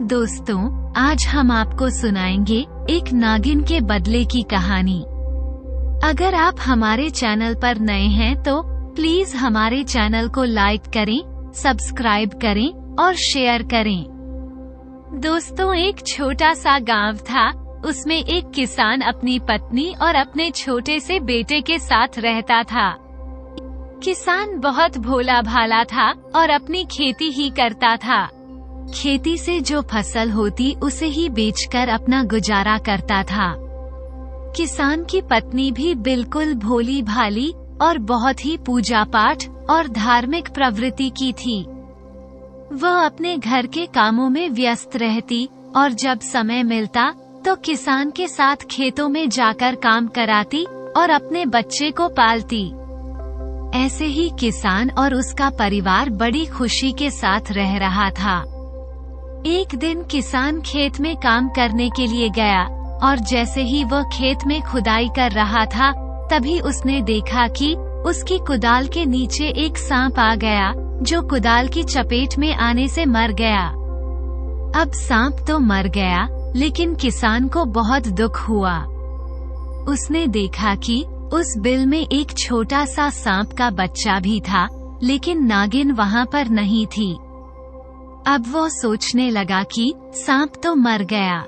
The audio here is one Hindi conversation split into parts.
दोस्तों, आज हम आपको सुनाएंगे एक नागिन के बदले की कहानी। अगर आप हमारे चैनल पर नए हैं तो प्लीज हमारे चैनल को लाइक करें, सब्सक्राइब करें और शेयर करें। दोस्तों, एक छोटा सा गांव था। उसमें एक किसान अपनी पत्नी और अपने छोटे से बेटे के साथ रहता था। किसान बहुत भोला भाला था और अपनी खेती ही करता था। खेती से जो फसल होती उसे ही बेचकर अपना गुजारा करता था। किसान की पत्नी भी बिल्कुल भोली भाली और बहुत ही पूजा पाठ और धार्मिक प्रवृत्ति की थी। वह अपने घर के कामों में व्यस्त रहती और जब समय मिलता तो किसान के साथ खेतों में जाकर काम कराती और अपने बच्चे को पालती। ऐसे ही किसान और उसका परिवार बड़ी खुशी के साथ रह रहा था। एक दिन किसान खेत में काम करने के लिए गया और जैसे ही वह खेत में खुदाई कर रहा था, तभी उसने देखा कि उसकी कुदाल के नीचे एक सांप आ गया, जो कुदाल की चपेट में आने से मर गया। अब सांप तो मर गया, लेकिन किसान को बहुत दुख हुआ। उसने देखा कि उस बिल में एक छोटा सा सांप का बच्चा भी था, लेकिन नागिन वहाँ पर नहीं थी। अब वो सोचने लगा कि सांप तो मर गया,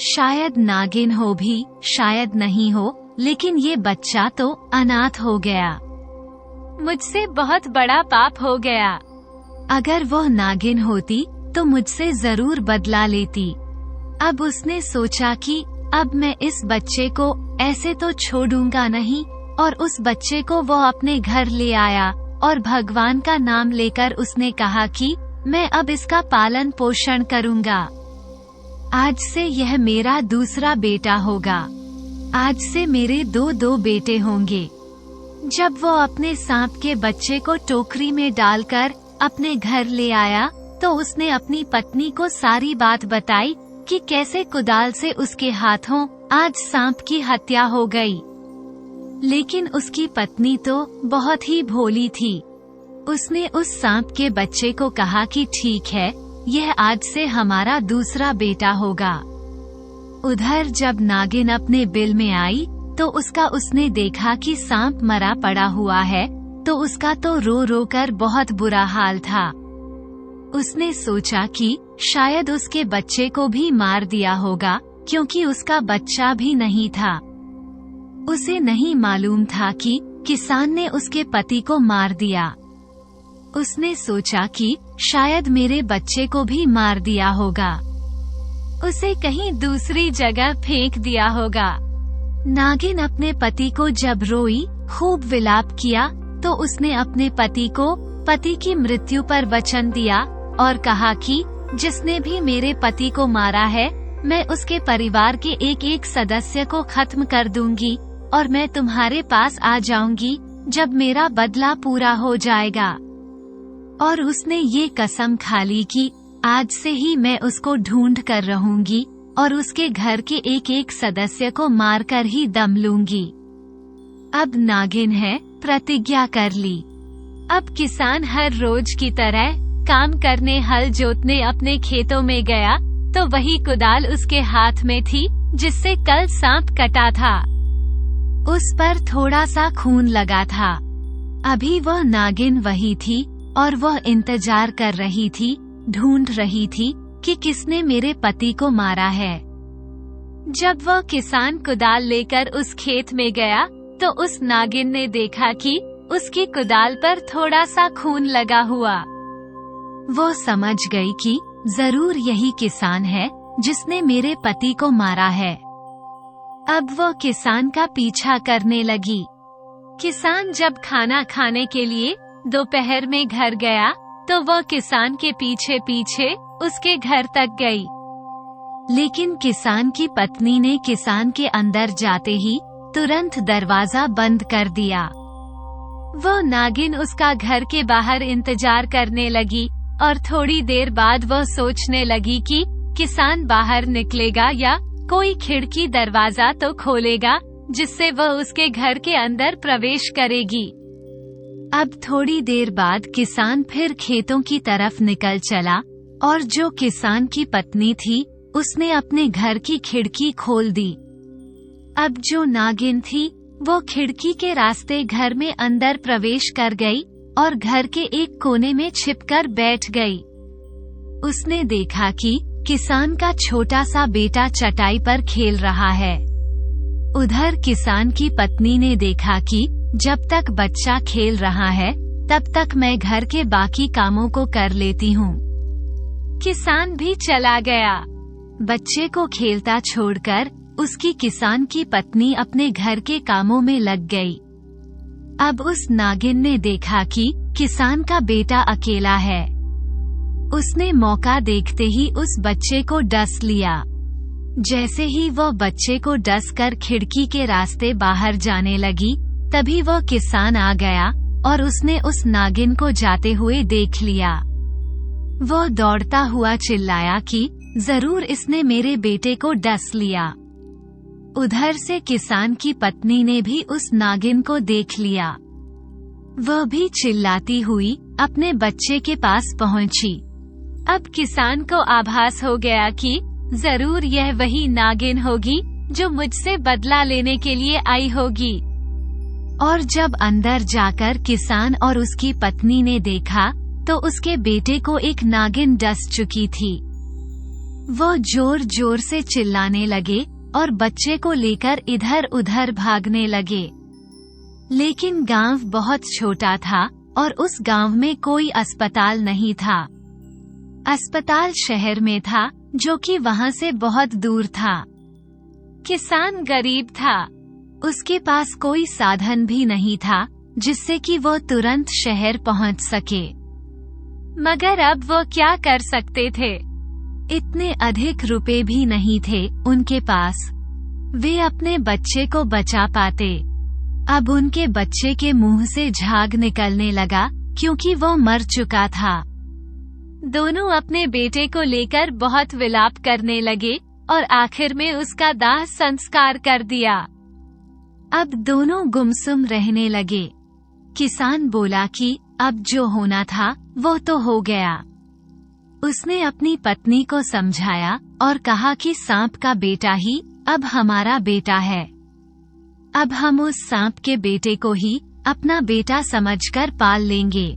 शायद नागिन हो भी, शायद नहीं हो, लेकिन ये बच्चा तो अनाथ हो गया। मुझसे बहुत बड़ा पाप हो गया। अगर वो नागिन होती तो मुझसे जरूर बदला लेती। अब उसने सोचा कि अब मैं इस बच्चे को ऐसे तो छोड़ूंगा नहीं, और उस बच्चे को वो अपने घर ले आया और भगवान का नाम लेकर उसने कहा कि मैं अब इसका पालन पोषण करूंगा। आज से यह मेरा दूसरा बेटा होगा। आज से मेरे दो बेटे होंगे। जब वो अपने सांप के बच्चे को टोकरी में डालकर अपने घर ले आया तो उसने अपनी पत्नी को सारी बात बताई कि कैसे कुदाल से उसके हाथों आज सांप की हत्या हो गई। लेकिन उसकी पत्नी तो बहुत ही भोली थी। उसने उस सांप के बच्चे को कहा कि ठीक है, यह आज से हमारा दूसरा बेटा होगा। उधर जब नागिन अपने बिल में आई तो उसने देखा कि सांप मरा पड़ा हुआ है, तो उसका तो रो रो कर बहुत बुरा हाल था। उसने सोचा कि शायद उसके बच्चे को भी मार दिया होगा, क्योंकि उसका बच्चा भी नहीं था। उसे नहीं मालूम था कि किसान ने उसके पति को मार दिया। उसने सोचा कि शायद मेरे बच्चे को भी मार दिया होगा, उसे कहीं दूसरी जगह फेंक दिया होगा। नागिन अपने पति को जब रोई, खूब विलाप किया, तो उसने अपने पति की मृत्यु पर वचन दिया और कहा कि जिसने भी मेरे पति को मारा है, मैं उसके परिवार के एक एक सदस्य को खत्म कर दूंगी और मैं तुम्हारे पास आ जाऊंगी जब मेरा बदला पूरा हो जाएगा। और उसने ये कसम खा ली कि आज से ही मैं उसको ढूंढ कर रहूंगी और उसके घर के एक एक सदस्य को मार कर ही दम लूंगी। अब नागिन है प्रतिज्ञा कर ली। अब किसान हर रोज की तरह काम करने हल जोतने अपने खेतों में गया, तो वही कुदाल उसके हाथ में थी जिससे कल सांप कटा था। उस पर थोड़ा सा खून लगा था। अभी वह नागिन वही थी और वह इंतजार कर रही थी, ढूंढ रही थी कि किसने मेरे पति को मारा है। जब वह किसान कुदाल लेकर उस खेत में गया तो उस नागिन ने देखा कि उसकी कुदाल पर थोड़ा सा खून लगा हुआ। वो समझ गई कि जरूर यही किसान है जिसने मेरे पति को मारा है। अब वो किसान का पीछा करने लगी। किसान जब खाना खाने के लिए दोपहर में घर गया तो वह किसान के पीछे पीछे उसके घर तक गई। लेकिन किसान की पत्नी ने किसान के अंदर जाते ही तुरंत दरवाजा बंद कर दिया। वह नागिन उसका घर के बाहर इंतजार करने लगी और थोड़ी देर बाद वह सोचने लगी कि किसान बाहर निकलेगा या कोई खिड़की दरवाजा तो खोलेगा जिससे वह उसके घर के अंदर प्रवेश करेगी। अब थोड़ी देर बाद किसान फिर खेतों की तरफ निकल चला और जो किसान की पत्नी थी उसने अपने घर की खिड़की खोल दी। अब जो नागिन थी वो खिड़की के रास्ते घर में अंदर प्रवेश कर गई और घर के एक कोने में छिपकर बैठ गई। उसने देखा कि किसान का छोटा सा बेटा चटाई पर खेल रहा है। उधर किसान की पत्नी ने देखा कि जब तक बच्चा खेल रहा है तब तक मैं घर के बाकी कामों को कर लेती हूँ। किसान भी चला गया। बच्चे को खेलता छोड़कर उसकी किसान की पत्नी अपने घर के कामों में लग गई। अब उस नागिन ने देखा कि किसान का बेटा अकेला है। उसने मौका देखते ही उस बच्चे को डस लिया। जैसे ही वह बच्चे को डस कर खिड़की के रास्ते बाहर जाने लगी, तभी वह किसान आ गया और उसने उस नागिन को जाते हुए देख लिया। वह दौड़ता हुआ चिल्लाया कि जरूर इसने मेरे बेटे को डस लिया। उधर से किसान की पत्नी ने भी उस नागिन को देख लिया। वह भी चिल्लाती हुई अपने बच्चे के पास पहुंची। अब किसान को आभास हो गया कि जरूर यह वही नागिन होगी जो मुझसे बदला लेने के लिए आई होगी। और जब अंदर जाकर किसान और उसकी पत्नी ने देखा तो उसके बेटे को एक नागिन डस चुकी थी। वो जोर जोर से चिल्लाने लगे और बच्चे को लेकर इधर उधर भागने लगे। लेकिन गांव बहुत छोटा था और उस गांव में कोई अस्पताल नहीं था। अस्पताल शहर में था जो कि वहां से बहुत दूर था। किसान गरीब था। उसके पास कोई साधन भी नहीं था जिससे कि वो तुरंत शहर पहुंच सके। मगर अब वो क्या कर सकते थे? इतने अधिक रुपए भी नहीं थे उनके पास। वे अपने बच्चे को बचा पाते। अब उनके बच्चे के मुंह से झाग निकलने लगा क्योंकि वो मर चुका था। दोनों अपने बेटे को लेकर बहुत विलाप करने लगे और आखिर में उसका दाह संस्कार कर दिया। अब दोनों गुमसुम रहने लगे। किसान बोला कि अब जो होना था वो तो हो गया। उसने अपनी पत्नी को समझाया और कहा कि सांप का बेटा ही अब हमारा बेटा है। अब हम उस सांप के बेटे को ही अपना बेटा समझकर पाल लेंगे।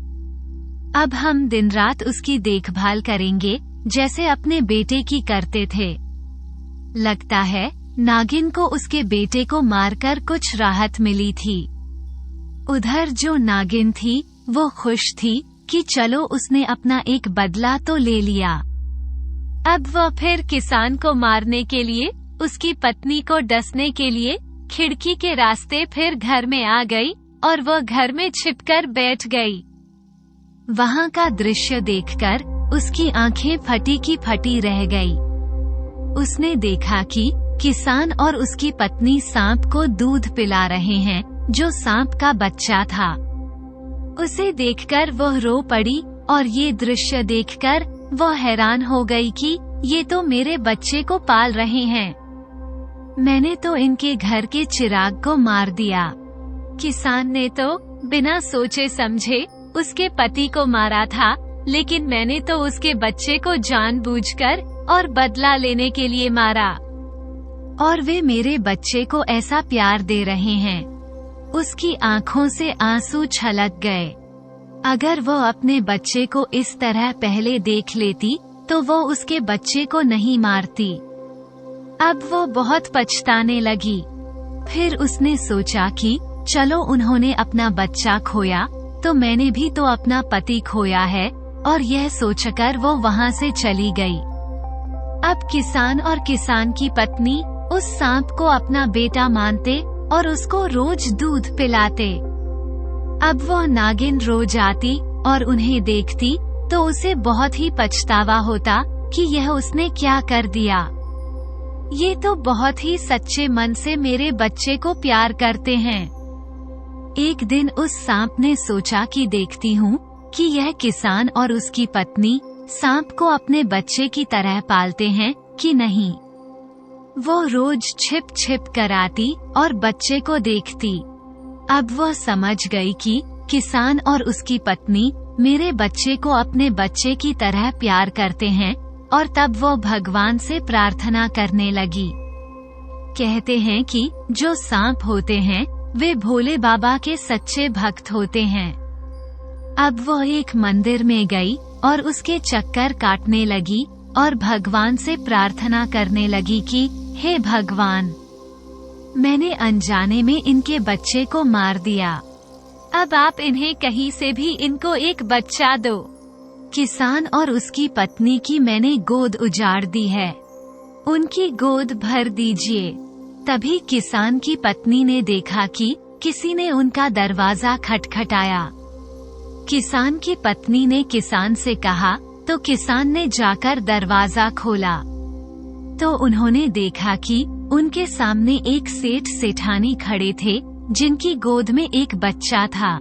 अब हम दिन रात उसकी देखभाल करेंगे जैसे अपने बेटे की करते थे। लगता है नागिन को उसके बेटे को मारकर कुछ राहत मिली थी। उधर जो नागिन थी वो खुश थी कि चलो उसने अपना एक बदला तो ले लिया। अब वह फिर किसान को मारने के लिए, उसकी पत्नी को डसने के लिए खिड़की के रास्ते फिर घर में आ गई और वह घर में छिपकर बैठ गई। वहां का दृश्य देखकर उसकी आंखें फटी की फटी रह गई। उसने देखा कि किसान और उसकी पत्नी सांप को दूध पिला रहे हैं जो सांप का बच्चा था। उसे देखकर वह रो पड़ी और ये दृश्य देखकर वह हैरान हो गई कि ये तो मेरे बच्चे को पाल रहे हैं। मैंने तो इनके घर के चिराग को मार दिया। किसान ने तो बिना सोचे समझे उसके पति को मारा था, लेकिन मैंने तो उसके बच्चे को जानबूझकर और बदला लेने के लिए मारा। और वे मेरे बच्चे को ऐसा प्यार दे रहे हैं। उसकी आंखों से आंसू छलक गए। अगर वो अपने बच्चे को इस तरह पहले देख लेती तो वो उसके बच्चे को नहीं मारती। अब वो बहुत पछताने लगी। फिर उसने सोचा कि चलो उन्होंने अपना बच्चा खोया तो मैंने भी तो अपना पति खोया है, और यह सोचकर वो वहां से चली गई। अब किसान और किसान की पत्नी उस सांप को अपना बेटा मानते और उसको रोज दूध पिलाते। अब वह नागिन रोज आती और उन्हें देखती तो उसे बहुत ही पछतावा होता कि यह उसने क्या कर दिया। ये तो बहुत ही सच्चे मन से मेरे बच्चे को प्यार करते हैं। एक दिन उस सांप ने सोचा कि देखती हूँ कि यह किसान और उसकी पत्नी सांप को अपने बच्चे की तरह पालते हैं कि नहीं। वो रोज छिप छिप कर आती और बच्चे को देखती। अब वह समझ गई कि किसान और उसकी पत्नी मेरे बच्चे को अपने बच्चे की तरह प्यार करते हैं। और तब वो भगवान से प्रार्थना करने लगी। कहते हैं कि जो सांप होते हैं वे भोले बाबा के सच्चे भक्त होते हैं। अब वो एक मंदिर में गई और उसके चक्कर काटने लगी और भगवान से प्रार्थना करने लगी कि हे भगवान, मैंने अनजाने में इनके बच्चे को मार दिया। अब आप इन्हें कहीं से भी इनको एक बच्चा दो। किसान और उसकी पत्नी की मैंने गोद उजाड़ दी है, उनकी गोद भर दीजिए। तभी किसान की पत्नी ने देखा कि किसी ने उनका दरवाजा खटखटाया। किसान की पत्नी ने किसान से कहा तो किसान ने जाकर दरवाजा खोला तो उन्होंने देखा कि उनके सामने एक सेठ सेठानी खड़े थे जिनकी गोद में एक बच्चा था।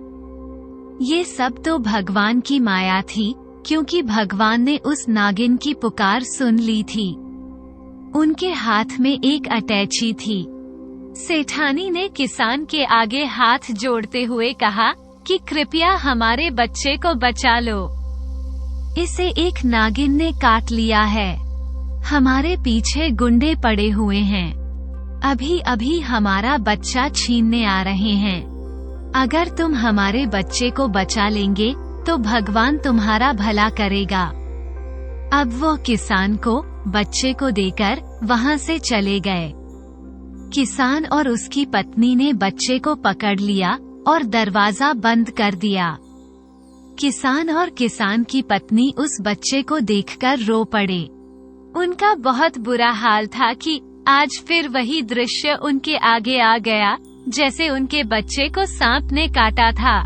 ये सब तो भगवान की माया थी, क्योंकि भगवान ने उस नागिन की पुकार सुन ली थी। उनके हाथ में एक अटैची थी। सेठानी ने किसान के आगे हाथ जोड़ते हुए कहा कि कृपया हमारे बच्चे को बचा लो, इसे एक नागिन ने काट लिया है। हमारे पीछे गुंडे पड़े हुए हैं, अभी अभी हमारा बच्चा छीनने आ रहे हैं। अगर तुम हमारे बच्चे को बचा लेंगे तो भगवान तुम्हारा भला करेगा। अब वो किसान को बच्चे को देकर वहाँ से चले गए। किसान और उसकी पत्नी ने बच्चे को पकड़ लिया और दरवाजा बंद कर दिया। किसान और किसान की पत्नी उस बच्चे को देखकर रो पड़े। उनका बहुत बुरा हाल था कि आज फिर वही दृश्य उनके आगे आ गया, जैसे उनके बच्चे को सांप ने काटा था।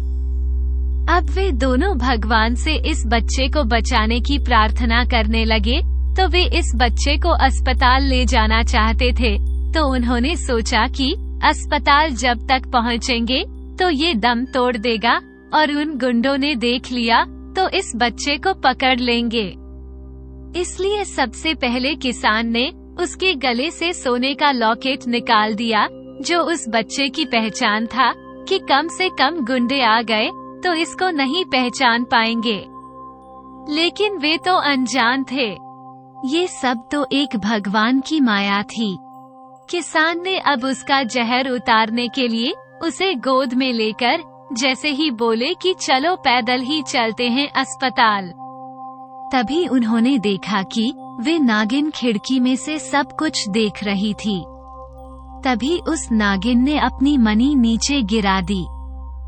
अब वे दोनों भगवान से इस बच्चे को बचाने की प्रार्थना करने लगे। तो वे इस बच्चे को अस्पताल ले जाना चाहते थे, तो उन्होंने सोचा कि अस्पताल जब तक पहुंचेंगे तो ये दम तोड़ देगा और उन गुंडों ने देख लिया तो इस बच्चे को पकड़ लेंगे। इसलिए सबसे पहले किसान ने उसके गले से सोने का लॉकेट निकाल दिया, जो उस बच्चे की पहचान था कि कम से कम गुंडे आ गए तो इसको नहीं पहचान पाएंगे। लेकिन वे तो अनजान थे, ये सब तो एक भगवान की माया थी। किसान ने अब उसका जहर उतारने के लिए उसे गोद में लेकर जैसे ही बोले कि चलो पैदल ही चलते हैं अस्पताल, तभी उन्होंने देखा कि वे नागिन खिड़की में से सब कुछ देख रही थी। तभी उस नागिन ने अपनी मनी नीचे गिरा दी।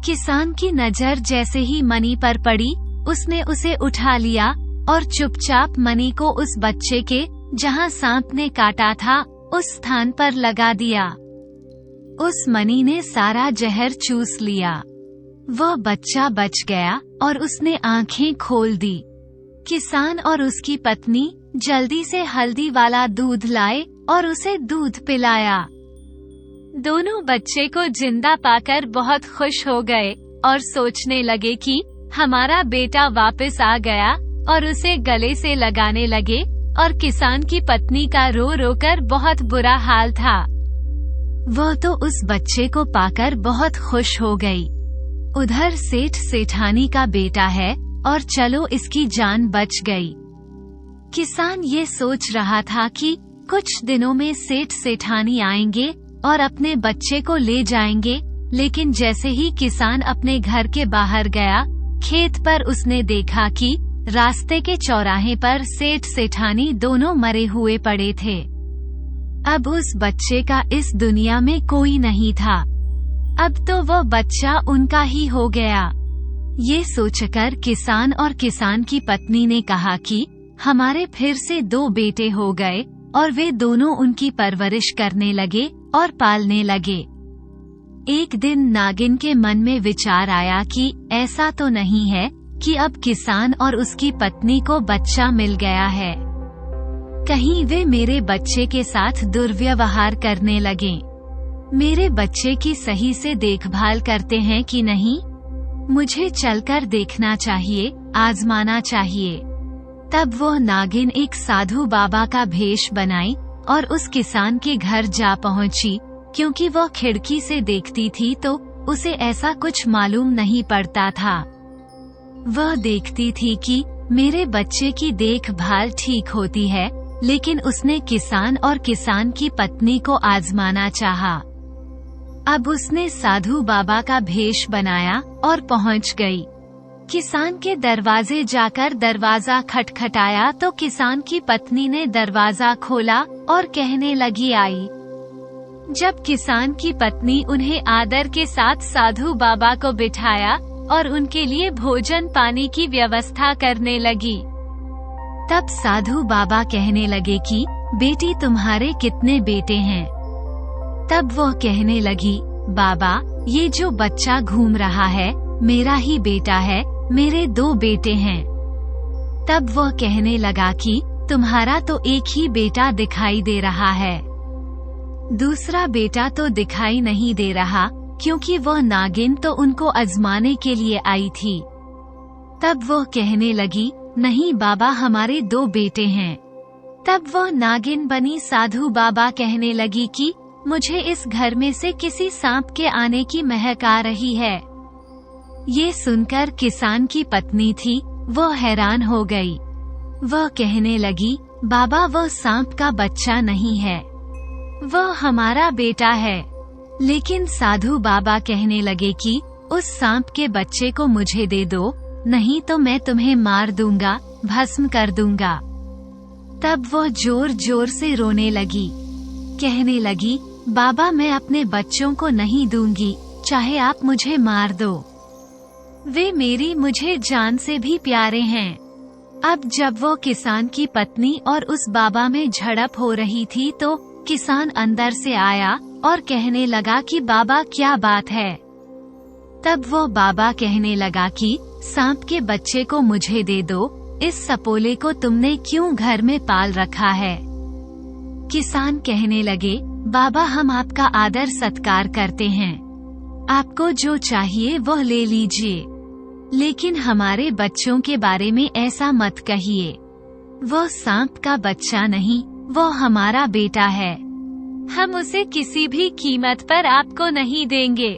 किसान की नजर जैसे ही मनी पर पड़ी, उसने उसे उठा लिया और चुपचाप मनी को उस बच्चे के जहां सांप ने काटा था उस स्थान पर लगा दिया। उस मनी ने सारा जहर चूस लिया। वह बच्चा बच गया और उसने आंखें खोल दी। किसान और उसकी पत्नी जल्दी से हल्दी वाला दूध लाए और उसे दूध पिलाया। दोनों बच्चे को जिंदा पाकर बहुत खुश हो गए और सोचने लगे कि हमारा बेटा वापस आ गया, और उसे गले से लगाने लगे। और किसान की पत्नी का रो रो कर बहुत बुरा हाल था। वह तो उस बच्चे को पाकर बहुत खुश हो गई। उधर सेठ सेठानी का बेटा है और चलो इसकी जान बच गई। किसान ये सोच रहा था कि कुछ दिनों में सेठ सेठानी आएंगे और अपने बच्चे को ले जाएंगे, लेकिन जैसे ही किसान अपने घर के बाहर गया, खेत पर उसने देखा कि रास्ते के चौराहे पर सेठ सेठानी दोनों मरे हुए पड़े थे। अब उस बच्चे का इस दुनिया में कोई नहीं था। अब तो वह बच्चा उनका ही हो गया। ये सोचकर किसान और किसान की पत्नी ने कहा कि हमारे फिर से 2 बेटे हो गए, और वे दोनों उनकी परवरिश करने लगे और पालने लगे। एक दिन नागिन के मन में विचार आया कि ऐसा तो नहीं है कि अब किसान और उसकी पत्नी को बच्चा मिल गया है, कहीं वे मेरे बच्चे के साथ दुर्व्यवहार करने लगे। मेरे बच्चे की सही से देखभाल करते हैं कि नहीं, मुझे चलकर देखना चाहिए, आजमाना चाहिए। तब वो नागिन एक साधु बाबा का भेष बनाई और उस किसान के घर जा पहुंची। क्योंकि वह खिड़की से देखती थी तो उसे ऐसा कुछ मालूम नहीं पड़ता था। वह देखती थी कि मेरे बच्चे की देखभाल ठीक होती है, लेकिन उसने किसान और किसान की पत्नी को आजमाना चाहा। अब उसने साधु बाबा का भेष बनाया और पहुंच गई। किसान के दरवाजे जाकर दरवाजा खटखटाया तो किसान की पत्नी ने दरवाजा खोला और कहने लगी, आई। जब किसान की पत्नी उन्हें आदर के साथ साधु बाबा को बिठाया और उनके लिए भोजन पानी की व्यवस्था करने लगी, तब साधु बाबा कहने लगे कि बेटी, तुम्हारे कितने बेटे हैं? तब वह कहने लगी, बाबा, ये जो बच्चा घूम रहा है मेरा ही बेटा है, मेरे 2 बेटे हैं। तब वह कहने लगा कि तुम्हारा तो एक ही बेटा दिखाई दे रहा है, दूसरा बेटा तो दिखाई नहीं दे रहा, क्योंकि वह नागिन तो उनको आजमाने के लिए आई थी। तब वह कहने लगी, नहीं बाबा, हमारे 2 बेटे हैं। तब वह नागिन बनी साधु बाबा कहने लगी कि मुझे इस घर में से किसी सांप के आने की महक आ रही है। ये सुनकर किसान की पत्नी थी, वह हैरान हो गई। वह कहने लगी, बाबा, वह सांप का बच्चा नहीं है, वह हमारा बेटा है। लेकिन साधु बाबा कहने लगे कि उस सांप के बच्चे को मुझे दे दो, नहीं तो मैं तुम्हें मार दूंगा, भस्म कर दूंगा। तब वह जोर जोर से रोने लगी, कहने लगी, बाबा, मैं अपने बच्चों को नहीं दूंगी, चाहे आप मुझे मार दो, वे मुझे जान से भी प्यारे हैं। अब जब वो किसान की पत्नी और उस बाबा में झड़प हो रही थी तो किसान अंदर से आया और कहने लगा कि बाबा, क्या बात है? तब वो बाबा कहने लगा कि सांप के बच्चे को मुझे दे दो, इस सपोले को तुमने क्यों घर में पाल रखा है? किसान कहने लगे, बाबा, हम आपका आदर सत्कार करते हैं, आपको जो चाहिए वह ले लीजिए, लेकिन हमारे बच्चों के बारे में ऐसा मत कहिए। वह सांप का बच्चा नहीं, वह हमारा बेटा है, हम उसे किसी भी कीमत पर आपको नहीं देंगे।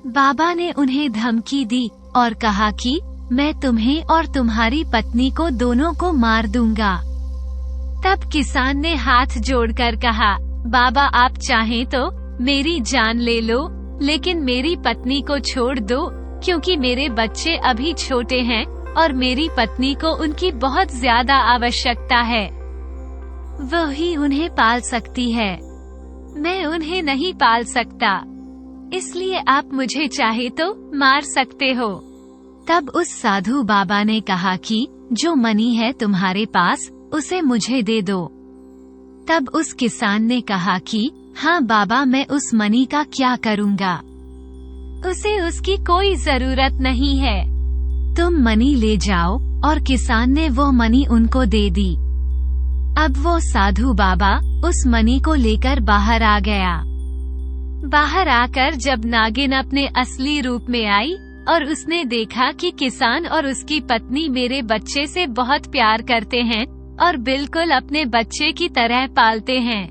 बाबा ने उन्हें धमकी दी और कहा कि मैं तुम्हें और तुम्हारी पत्नी को दोनों को मार दूंगा। तब किसान ने हाथ जोड़कर कहा, बाबा, आप चाहें तो मेरी जान ले लो, लेकिन मेरी पत्नी को छोड़ दो, क्योंकि मेरे बच्चे अभी छोटे हैं और मेरी पत्नी को उनकी बहुत ज्यादा आवश्यकता है, वही उन्हें पाल सकती है, मैं उन्हें नहीं पाल सकता, इसलिए आप मुझे चाहे तो मार सकते हो। तब उस साधु बाबा ने कहा कि जो मनी है तुम्हारे पास उसे मुझे दे दो। तब उस किसान ने कहा कि हाँ बाबा, मैं उस मनी का क्या करूँगा, उसे उसकी कोई जरूरत नहीं है, तुम मनी ले जाओ। और किसान ने वो मनी उनको दे दी। अब वो साधु बाबा उस मनी को लेकर बाहर आ गया। बाहर आकर जब नागिन अपने असली रूप में आई और उसने देखा कि किसान और उसकी पत्नी मेरे बच्चे से बहुत प्यार करते हैं और बिल्कुल अपने बच्चे की तरह पालते हैं,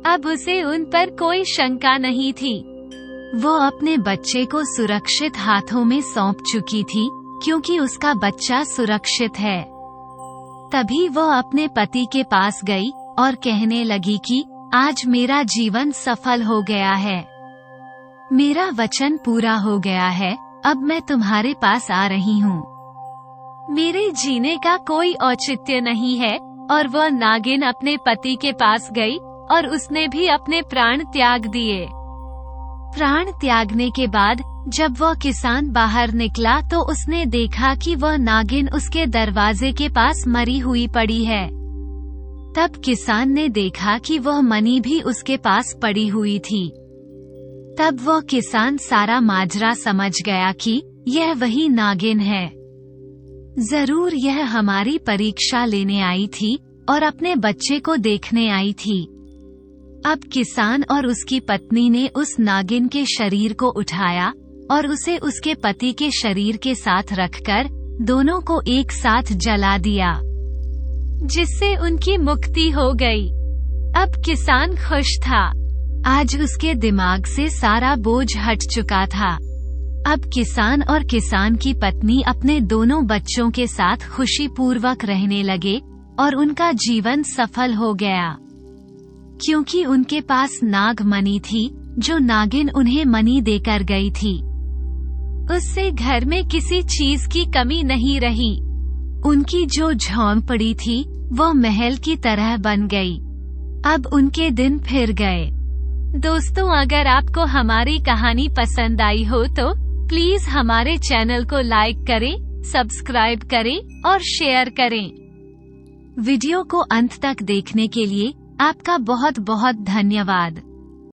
अब उसे उन पर कोई शंका नहीं थी। वो अपने बच्चे को सुरक्षित हाथों में सौंप चुकी थी, क्योंकि उसका बच्चा सुरक्षित है। तभी वो अपने पति के पास गई और कहने लगी कि आज मेरा जीवन सफल हो गया है, मेरा वचन पूरा हो गया है, अब मैं तुम्हारे पास आ रही हूँ, मेरे जीने का कोई औचित्य नहीं है। और वह नागिन अपने पति के पास गई और उसने भी अपने प्राण त्याग दिए। प्राण त्यागने के बाद जब वह किसान बाहर निकला तो उसने देखा कि वह नागिन उसके दरवाजे के पास मरी हुई पड़ी है। तब किसान ने देखा कि वह मनी भी उसके पास पड़ी हुई थी। तब वह किसान सारा माजरा समझ गया कि यह वही नागिन है, जरूर यह हमारी परीक्षा लेने आई थी और अपने बच्चे को देखने आई थी। अब किसान और उसकी पत्नी ने उस नागिन के शरीर को उठाया और उसे उसके पति के शरीर के साथ रखकर दोनों को एक साथ जला दिया, जिससे उनकी मुक्ति हो गई। अब किसान खुश था, आज उसके दिमाग से सारा बोझ हट चुका था। अब किसान और किसान की पत्नी अपने दोनों बच्चों के साथ खुशीपूर्वक रहने लगे और उनका जीवन सफल हो गया, क्योंकि उनके पास नाग मणि थी जो नागिन उन्हें मणि देकर गई थी। उससे घर में किसी चीज की कमी नहीं रही। उनकी जो झोंपड़ी थी वो महल की तरह बन गई। अब उनके दिन फिर गए। दोस्तों, अगर आपको हमारी कहानी पसंद आई हो तो प्लीज हमारे चैनल को लाइक करें, सब्सक्राइब करें और शेयर करें। वीडियो को अंत तक देखने के लिए आपका बहुत बहुत धन्यवाद।